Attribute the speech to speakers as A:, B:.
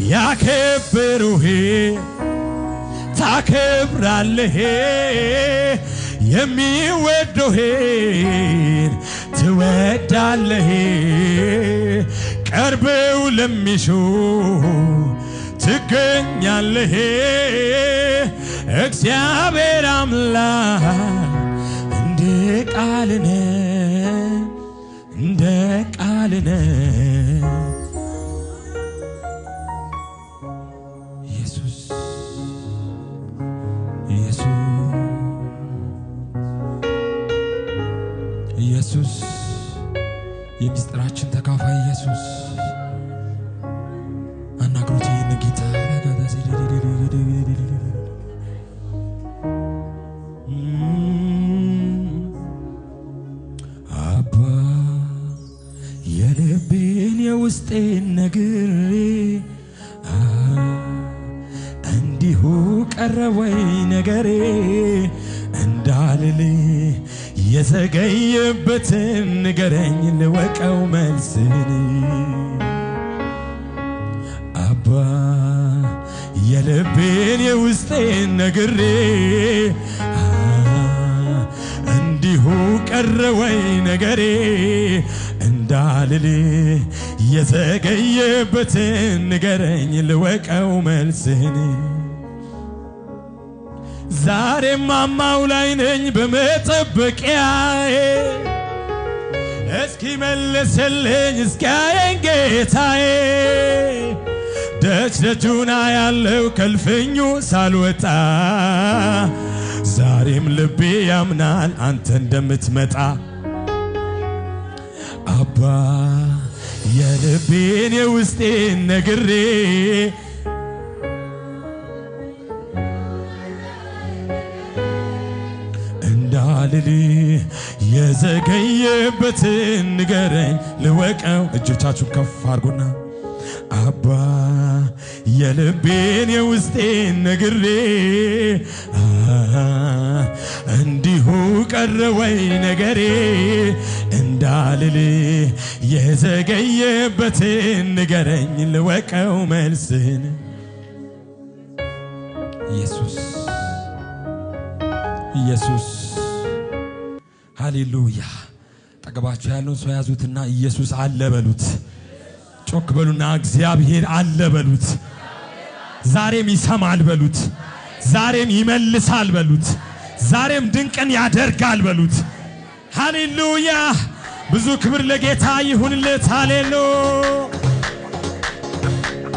A: ያከብሩህ ታከብራለህ የሚወዱህን ትወዳለህ ቀርበው ለሚሹ ትገኛለህ እግዚአብሔር አምላክ እንደ ቃልነ ኢየሱስ ኢየሱስ የምስጢራችን ተካፋይ ኢየሱስ አናግሩት ይህን ጌታ አባ የልቤን የውስጤን ነግሬ እንዲሁ ቀረወይ ነገሬ እንዳልል የዘገየበትን ንገረኝ ልወቀው መልስን አባ የልቤን የውስጤን ነግሬ እንዲሁ ቀረወይ ነገሬ እንዳልል የዘገየበትን ንገረኝ ልወቀው መልስን ዛሬም ማማው ላይ ነኝ በመጠበቂያዬ እስኪ መልስልኝ እስኪያየኝ ጌታዬ ደጅ ደጁን ያለው ከልፍኙ ሳልወጣ ዛሬም ልቤ ያምናል አንተ እንደምትመጣ አባ የልቤን የውስጤን ነግሬ እንዳልል የዘገየበትን ንገረኝ ልወቀው እጆቻችሁን ከፍ አድርጉና አባ የልቤን የውስጤን ነግሬ እንዲሁ ቀረወይ ነገሬ እንዳልል የዘገየበትን ንገረኝ ልወቀው መልስን ኢየሱስ ሃሌሉያ ጠገባችሁ ያለውን ሰው ያዙትና ኢየሱስ አለ በሉት ጮክ በሉና እግዚአብሔር አለ በሉት ዛሬም ይሰማል በሉት ዛሬም ይመልሳል በሉት ዛሬም ድንቅን ያደርጋል በሉት ሃሌሉያ ብዙ ክብር ለጌታ ይሁንለት ሃሌሉያ